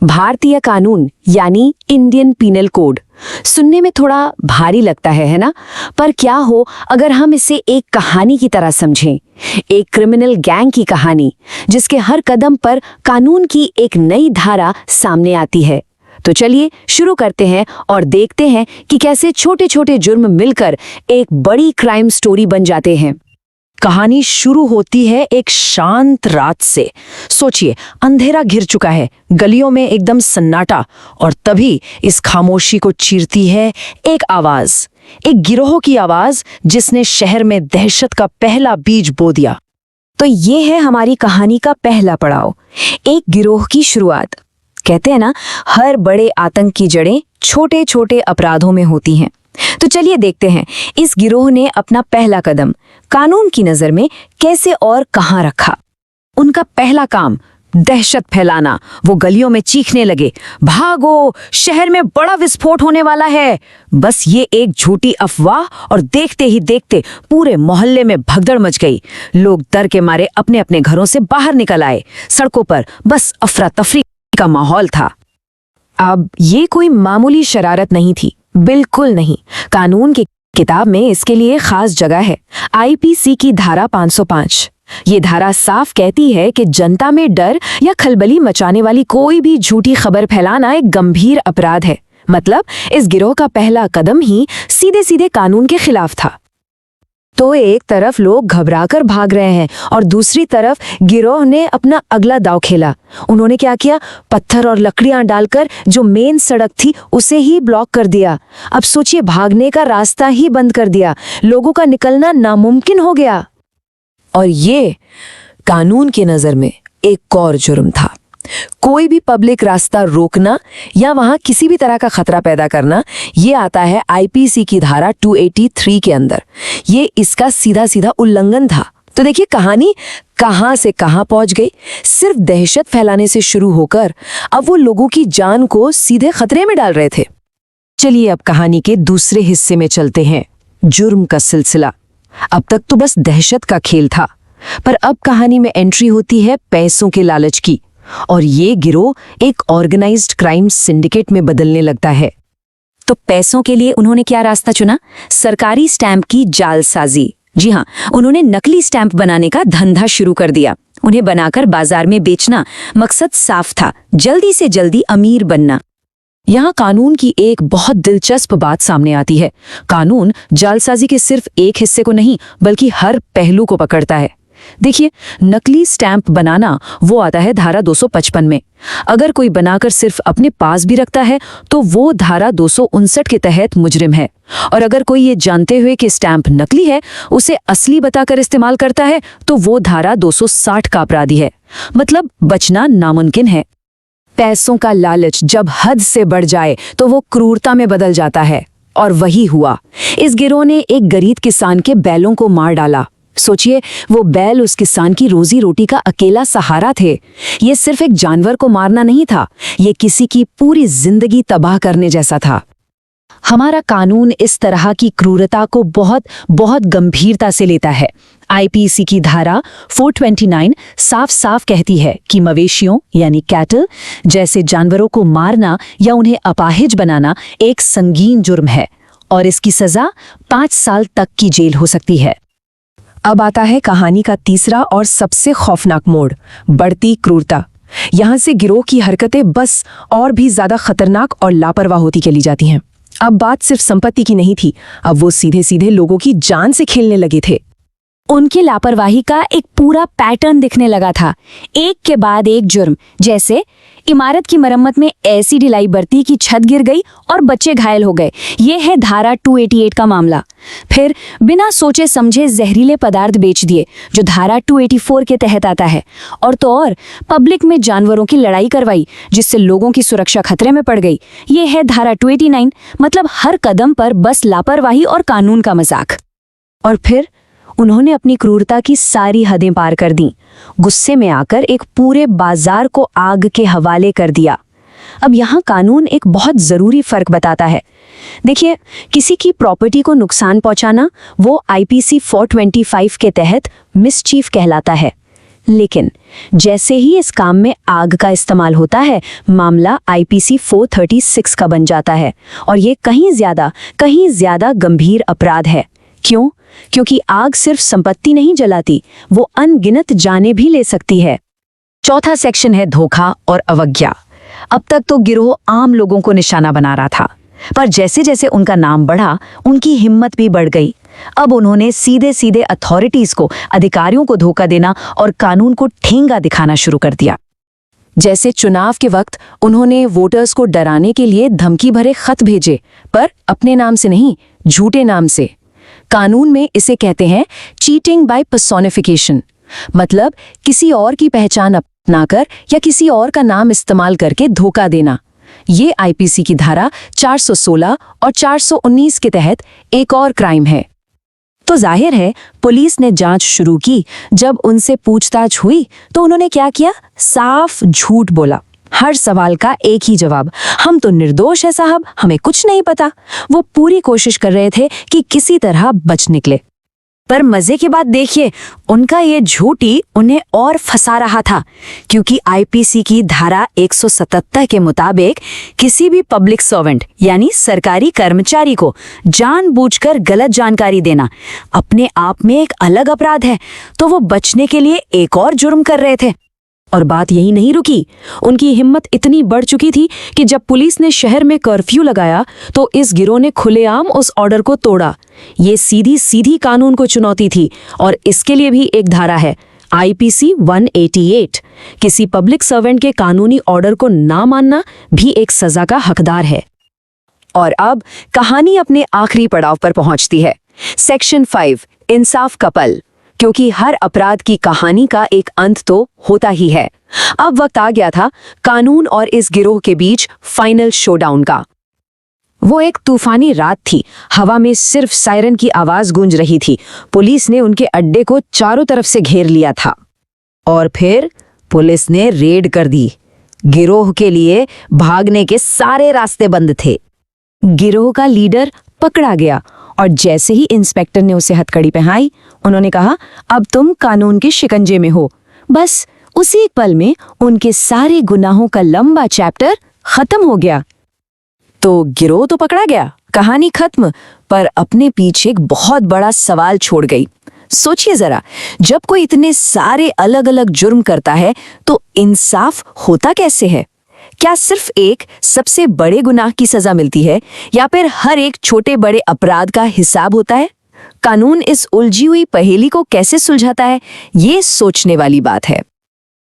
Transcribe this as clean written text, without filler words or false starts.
भारतीय कानून यानी इंडियन पीनल कोड सुनने में थोड़ा भारी लगता है ना? पर क्या हो अगर हम इसे एक कहानी की तरह समझें, एक क्रिमिनल गैंग की कहानी जिसके हर कदम पर कानून की एक नई धारा सामने आती है। तो चलिए शुरू करते हैं और देखते हैं कि कैसे छोटे छोटे जुर्म मिलकर एक बड़ी क्राइम स्टोरी बन जाते हैं। कहानी शुरू होती है एक शांत रात से। सोचिए, अंधेरा घिर चुका है, गलियों में एकदम सन्नाटा, और तभी इस खामोशी को चीरती है एक आवाज, एक गिरोह की आवाज जिसने शहर में दहशत का पहला बीज बो दिया। तो ये है हमारी कहानी का पहला पड़ाव, एक गिरोह की शुरुआत। कहते हैं ना, हर बड़े आतंक की जड़ें छोटे छोटे अपराधों में होती हैं। तो चलिए देखते हैं इस गिरोह ने अपना पहला कदम कानून की नजर में कैसे और कहां रखा। उनका पहला काम दहशत फैलाना। वो गलियों में चीखने लगे, भागो, शहर में बड़ा विस्फोट होने वाला है। बस ये एक झूठी अफवाह, और देखते ही देखते पूरे मोहल्ले में भगदड़ मच गई। लोग डर के मारे अपने अपने घरों से बाहर निकल आए। सड़कों पर बस अफरा तफरी का माहौल था। अब ये कोई मामूली शरारत नहीं थी, बिल्कुल नहीं। कानून की किताब में इसके लिए खास जगह है, आईपीसी की धारा 505। ये धारा साफ कहती है कि जनता में डर या खलबली मचाने वाली कोई भी झूठी खबर फैलाना एक गंभीर अपराध है। मतलब इस गिरोह का पहला कदम ही सीधे सीधे कानून के खिलाफ था। तो एक तरफ लोग घबराकर भाग रहे हैं और दूसरी तरफ गिरोह ने अपना अगला दांव खेला। उन्होंने क्या किया? पत्थर और लकड़ियां डालकर जो मेन सड़क थी उसे ही ब्लॉक कर दिया। अब सोचिए, भागने का रास्ता ही बंद कर दिया। लोगों का निकलना नामुमकिन हो गया। और ये कानून की नजर में एक और जुर्म था। कोई भी पब्लिक रास्ता रोकना या वहां किसी भी तरह का खतरा पैदा करना, ये आता है आईपीसी की धारा 283 के अंदर। ये इसका सीधा सीधा उल्लंघन था। तो देखिए कहानी कहां से कहां पहुंच गई। सिर्फ दहशत फैलाने से शुरू होकर अब वो लोगों की जान को सीधे खतरे में डाल रहे थे। चलिए अब कहानी के दूसरे हिस्से में चलते हैं, जुर्म का सिलसिला। अब तक तो बस दहशत का खेल था, पर अब कहानी में एंट्री होती है पैसों के लालच की, और ये गिरोह एक ऑर्गेनाइज्ड क्राइम सिंडिकेट में बदलने लगता है। तो पैसों के लिए उन्होंने क्या रास्ता चुना? सरकारी स्टैंप की जालसाजी। जी हाँ, उन्होंने नकली स्टैंप बनाने का धंधा शुरू कर दिया। उन्हें बनाकर बाजार में बेचना। मकसद साफ था, जल्दी से जल्दी अमीर बनना। यहाँ कानून की एक बहुत दिलचस्प बात सामने आती है। कानून जालसाजी के सिर्फ एक हिस्से को नहीं, बल्कि हर पहलू को पकड़ता है। देखिए, नकली स्टैंप बनाना वो आता है धारा 255 में। अगर कोई बनाकर सिर्फ अपने पास भी रखता है तो वो धारा 259 के तहत मुजरिम है। और अगर कोई ये जानते हुए कि स्टैंप नकली है उसे असली बताकर इस्तेमाल करता है तो वो धारा 260 का अपराधी है। मतलब बचना नामुमकिन है। पैसों का लालच जब हद से बढ़ जाए तो वो क्रूरता में बदल जाता है, और वही हुआ। इस गिरोह ने एक गरीब किसान के बैलों को मार डाला। सोचिए, वो बैल उस किसान की रोजी रोटी का अकेला सहारा थे। ये सिर्फ एक जानवर को मारना नहीं था, ये किसी की पूरी जिंदगी तबाह करने जैसा था। हमारा कानून इस तरह की क्रूरता को बहुत बहुत गंभीरता से लेता है। आईपीसी की धारा 429 साफ साफ कहती है कि मवेशियों यानी कैटल जैसे जानवरों को मारना या उन्हें अपाहिज बनाना एक संगीन जुर्म है, और इसकी सजा 5 साल तक की जेल हो सकती है। अब आता है कहानी का तीसरा और सबसे खौफनाक मोड़, बढ़ती क्रूरता। यहाँ से गिरोह की हरकतें बस और भी ज्यादा खतरनाक और लापरवाह होती चली जाती हैं। अब बात सिर्फ संपत्ति की नहीं थी, अब वो सीधे सीधे लोगों की जान से खेलने लगे थे। उनकी लापरवाही का एक पूरा पैटर्न दिखने लगा था, एक के बाद एक जुर्म। जैसे इमारत की मरम्मत में ऐसी ढिलाई बरती कि छत गिर गई और बच्चे घायल हो गए। ये है धारा 288 का मामला। फिर बिना सोचे समझे जहरीले पदार्थ बेच दिए, जो धारा 284 के तहत आता है। और तो और पब्लिक में जानवरों की लड़ाई करवाई, जिससे लोगों की सुरक्षा खतरे में पड़ गई। ये है धारा 289। मतलब हर कदम पर बस लापरवाही और कानून का मजाक। और फिर उन्होंने अपनी क्रूरता की सारी हदें पार कर दी। गुस्से में आकर एक पूरे बाजार को आग के हवाले कर दिया। अब यहाँ कानून एक बहुत जरूरी फर्क बताता है। देखिए, किसी की प्रॉपर्टी को नुकसान पहुंचाना वो आईपीसी 425 के तहत मिसचीफ कहलाता है। लेकिन जैसे ही इस काम में आग का इस्तेमाल होता है, मामला आईपीसी 436 का बन जाता है और ये कहीं ज्यादा गंभीर अपराध है। क्यों? क्योंकि आग सिर्फ संपत्ति नहीं जलाती, वो अनगिनत जानें भी ले सकती है। चौथा सेक्शन है धोखा और अवज्ञा। अब तक तो गिरोह आम लोगों को निशाना बना रहा था, पर जैसे जैसे उनका नाम बढ़ा, उनकी हिम्मत भी बढ़ गई। अब उन्होंने सीधे अथॉरिटीज को, अधिकारियों को धोखा देना और कानून को ठेंगा दिखाना शुरू कर दिया। जैसे चुनाव के वक्त उन्होंने वोटर्स को डराने के लिए धमकी भरे खत भेजे, पर अपने नाम से नहीं, झूठे नाम से। कानून में इसे कहते हैं चीटिंग बाय पर्सोनिफिकेशन, मतलब किसी और की पहचान अपनाकर या किसी और का नाम इस्तेमाल करके धोखा देना। ये आईपीसी की धारा 416 और 419 के तहत एक और क्राइम है। तो जाहिर है पुलिस ने जांच शुरू की। जब उनसे पूछताछ हुई तो उन्होंने क्या किया? साफ झूठ बोला। हर सवाल का एक ही जवाब, हम तो निर्दोष है साहब, हमें कुछ नहीं पता। वो पूरी कोशिश कर रहे थे कि किसी तरह बच निकले। पर मजे की बात देखिए, उनका ये झूठ ही उन्हें और फंसा रहा था, क्योंकि आईपीसी की धारा 177 के मुताबिक किसी भी पब्लिक सर्वेंट यानी सरकारी कर्मचारी को जानबूझकर गलत जानकारी देना अपने आप में एक अलग अपराध है। तो वो बचने के लिए एक और जुर्म कर रहे थे। और बात यही नहीं रुकी, उनकी हिम्मत इतनी बढ़ चुकी थी कि जब पुलिस ने शहर में कर्फ्यू लगाया तो इस गिरोह ने खुलेआम उस ऑर्डर को तोड़ा। ये सीधी कानून को चुनौती थी और इसके लिए भी एक धारा है, आईपीसी 188। किसी पब्लिक सर्वेंट के कानूनी ऑर्डर को ना मानना भी एक सजा का हकदार है। और अब कहानी अपने आखिरी पड़ाव पर पहुंचती है। सेक्शन 5, इंसाफ का पल। क्योंकि हर अपराध की कहानी का एक अंत तो होता ही है। अब वक्त आ गया था कानून और इस गिरोह के बीच फाइनल शोडाउन का। वो एक तूफानी रात थी, हवा में सिर्फ सायरन की आवाज गूंज रही थी। पुलिस ने उनके अड्डे को चारों तरफ से घेर लिया था और फिर पुलिस ने रेड कर दी। गिरोह के लिए भागने के सारे रास्ते बंद थे। गिरोह का लीडर पकड़ा गया और जैसे ही इंस्पेक्टर ने उसे हथकड़ी पहनाई, उन्होंने कहा, अब तुम कानून के शिकंजे में हो। बस उसी पल में उनके सारे गुनाहों का लंबा चैप्टर खत्म हो गया। तो गिरोह तो पकड़ा गया, कहानी खत्म, पर अपने पीछे एक बहुत बड़ा सवाल छोड़ गई। सोचिए जरा, जब कोई इतने सारे अलग अलग जुर्म करता है तो इंसाफ होता कैसे है? क्या सिर्फ एक सबसे बड़े गुनाह की सजा मिलती है या फिर हर एक छोटे बड़े अपराध का हिसाब होता है? कानून इस उलझी हुई पहेली को कैसे सुलझाता है, ये सोचने वाली बात है।